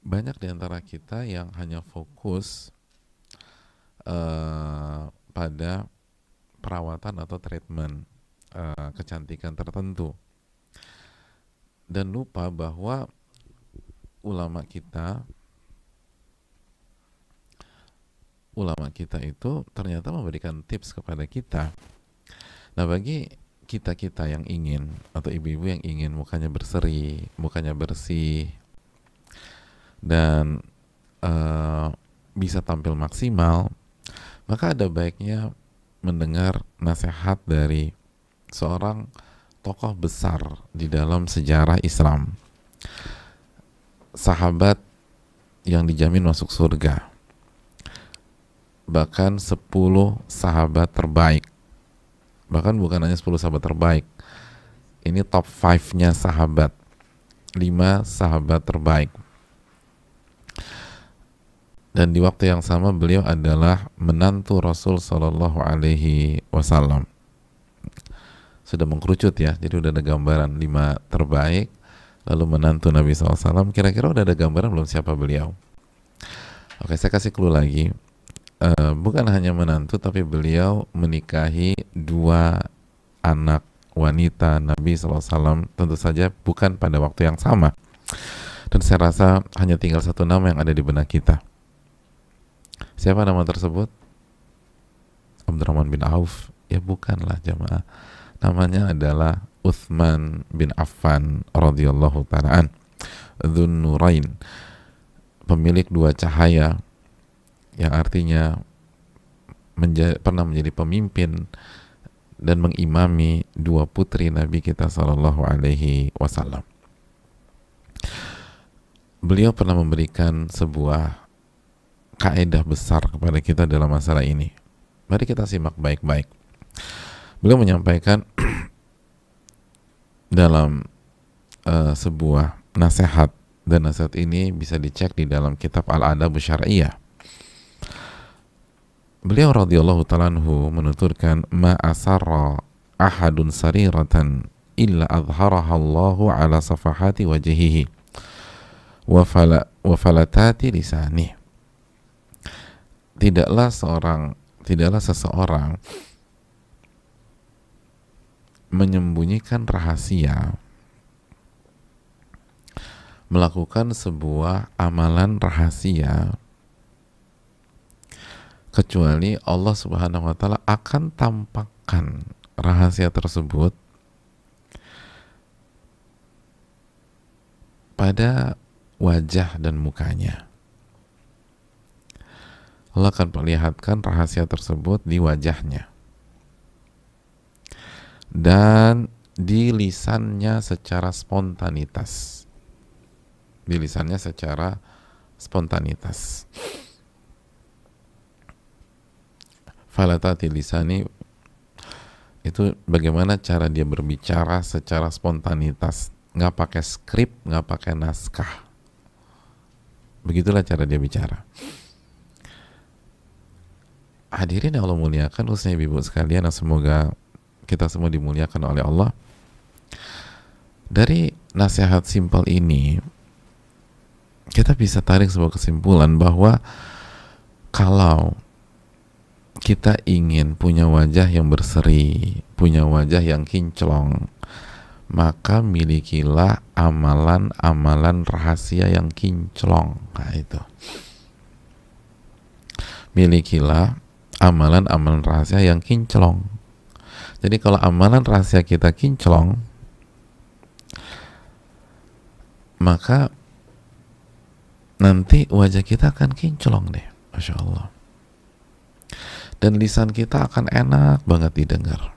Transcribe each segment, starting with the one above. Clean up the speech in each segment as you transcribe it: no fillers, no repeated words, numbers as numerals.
banyak di antara kita yang hanya fokus pada perawatan atau treatment kecantikan tertentu dan lupa bahwa ulama kita itu ternyata memberikan tips kepada kita. Nah, bagi kita-kita yang ingin atau ibu-ibu yang ingin mukanya berseri, mukanya bersih dan bisa tampil maksimal, maka ada baiknya mendengar nasihat dari seorang tokoh besar di dalam sejarah Islam, sahabat yang dijamin masuk surga, bahkan 10 sahabat terbaik, bahkan bukan hanya 10 sahabat terbaik, ini top 5-nya sahabat, 5 sahabat terbaik. Dan di waktu yang sama beliau adalah menantu Rasul Shallallahu Alaihi Wasallam. Sudah mengkerucut ya, jadi udah ada gambaran 5 terbaik, lalu menantu Nabi SAW. Kira-kira udah ada gambaran belum siapa beliau? Oke, saya kasih clue lagi. Bukan hanya menantu, tapi beliau menikahi 2 anak wanita Nabi SAW. Tentu saja bukan pada waktu yang sama. Dan saya rasa hanya tinggal satu nama yang ada di benak kita. Siapa nama tersebut? Abdurrahman bin Auf? Ya bukanlah jamaah. Namanya adalah Uthman bin Affan radhiyallahu ta'ala an, Dzun Nurain, pemilik 2 cahaya, yang artinya pernah menjadi pemimpin dan mengimami 2 putri Nabi kita sallallahu alaihi wasallam. Beliau pernah memberikan sebuah kaidah besar kepada kita dalam masalah ini. Mari kita simak baik-baik. Beliau menyampaikan dalam sebuah nasihat, dan nasihat ini bisa dicek di dalam kitab Al-Adab Syar'iyah. Beliau radhiyallahu ta'ala anhu menuturkan, ma asarra ahadun sariratan illa adharaha Allahu ala safahati wajhihi wa falatati lisanih. Tidaklah seseorang menyembunyikan rahasia, melakukan sebuah amalan rahasia, kecuali Allah Subhanahu wa ta'ala akan tampakkan rahasia tersebut pada wajah dan mukanya. Allah akan perlihatkan rahasia tersebut di wajahnya dan di lisannya secara spontanitas. Di lisannya secara spontanitas. Falatati lisani itu bagaimana cara dia berbicara secara spontanitas, nggak pakai skrip, nggak pakai naskah. Begitulah cara dia bicara. Hadirin yang Allah muliakan, khususnya ibu sekalian, yang semoga kita semua dimuliakan oleh Allah. Dari nasihat simpel ini kita bisa tarik sebuah kesimpulan bahwa kalau kita ingin punya wajah yang berseri, punya wajah yang kinclong, maka milikilah amalan-amalan rahasia yang kinclong. Nah itu, milikilah amalan-amalan rahasia yang kinclong. Jadi kalau amalan rahasia kita kinclong, maka nanti wajah kita akan kinclong deh, Masya Allah. Dan lisan kita akan enak banget didengar.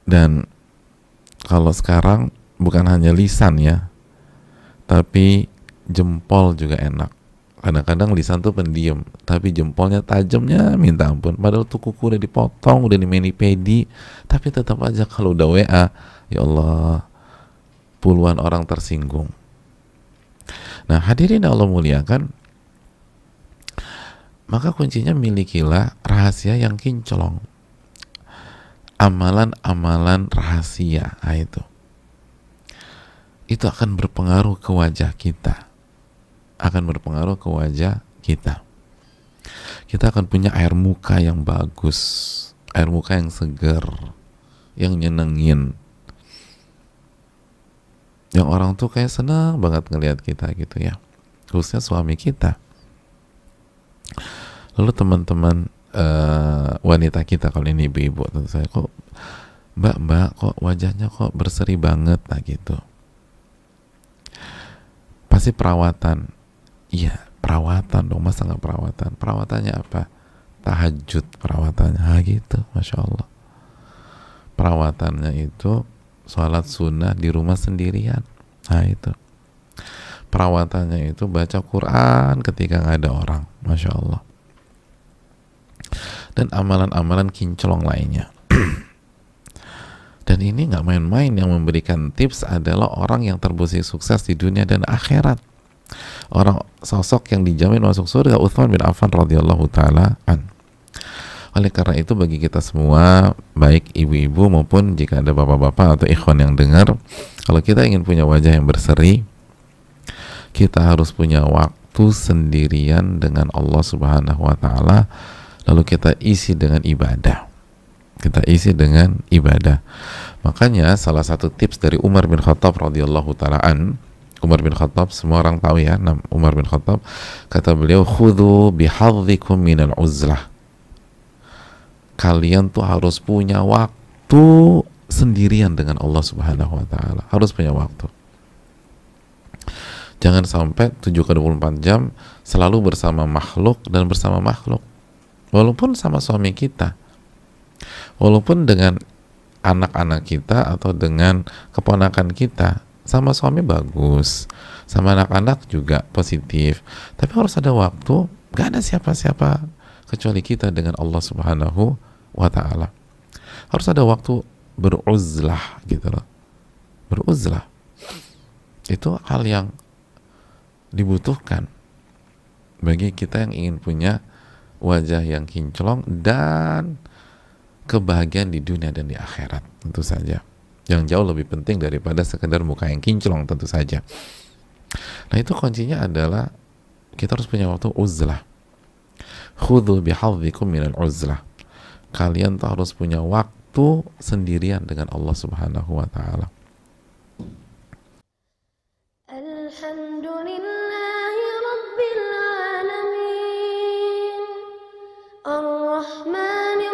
Dan kalau sekarang bukan hanya lisan ya, tapi jempol juga enak. Kadang-kadang lisan tuh pendiam, tapi jempolnya tajamnya minta ampun. Padahal tuh kuku udah dipotong, udah di mani-pedi, tapi tetap aja kalau udah WA, ya Allah, puluhan orang tersinggung. Nah, hadirin Allah muliakan, maka kuncinya milikilah rahasia yang kinclong. Amalan-amalan rahasia, nah itu. itu akan berpengaruh ke wajah kita, akan berpengaruh ke wajah kita. Kita akan punya air muka yang bagus, air muka yang segar, yang nyenengin, yang orang tuh kayak senang banget ngelihat kita gitu ya, khususnya suami kita. Lalu teman-teman wanita kita, kalau ini ibu-ibu tentu saya, kok mbak kok wajahnya kok berseri banget, nah gitu, pasti perawatan. Iya, perawatan dong, masa nggak perawatan? Perawatannya apa? Tahajud perawatannya, gitu, masya Allah. Perawatannya itu sholat sunnah di rumah sendirian, nah itu. Perawatannya itu baca Quran ketika nggak ada orang, masya Allah. Dan amalan-amalan kinclong lainnya. Dan ini nggak main-main, yang memberikan tips adalah orang yang terbukti sukses di dunia dan akhirat. Orang sosok yang dijamin masuk surga, Utsman bin Affan radhiyallahu taala an. Oleh karena itu bagi kita semua, baik ibu-ibu maupun jika ada bapak-bapak atau ikhwan yang dengar, kalau kita ingin punya wajah yang berseri, kita harus punya waktu sendirian dengan Allah Subhanahu wa taala, lalu kita isi dengan ibadah. Kita isi dengan ibadah. Makanya salah satu tips dari Umar bin Khattab radhiyallahu taala an, Umar bin Khattab, semua orang tahu ya, Umar bin Khattab, kata beliau, khudhu bihadhikum minal uzlah. Kalian tuh harus punya waktu sendirian dengan Allah Subhanahu wa taala. Harus punya waktu. Jangan sampai 7/24 jam selalu bersama makhluk dan bersama makhluk. Walaupun sama suami kita, walaupun dengan anak-anak kita atau dengan keponakan kita, sama suami bagus, sama anak-anak juga positif, tapi harus ada waktu, gak ada siapa-siapa kecuali kita dengan Allah Subhanahu wa ta'ala. Harus ada waktu beruzlah gitu loh. Beruzlah itu hal yang dibutuhkan bagi kita yang ingin punya wajah yang kinclong dan kebahagiaan di dunia dan di akhirat, tentu saja, yang jauh lebih penting daripada sekedar muka yang kinclong, tentu saja. Nah, itu kuncinya adalah kita harus punya waktu uzlah. Khudhu bihadhikum minal uzlah. Kalian tuh harus punya waktu sendirian dengan Allah Subhanahu wa taala. Alhamdulillahi rabbil alamin, ar-rahmanir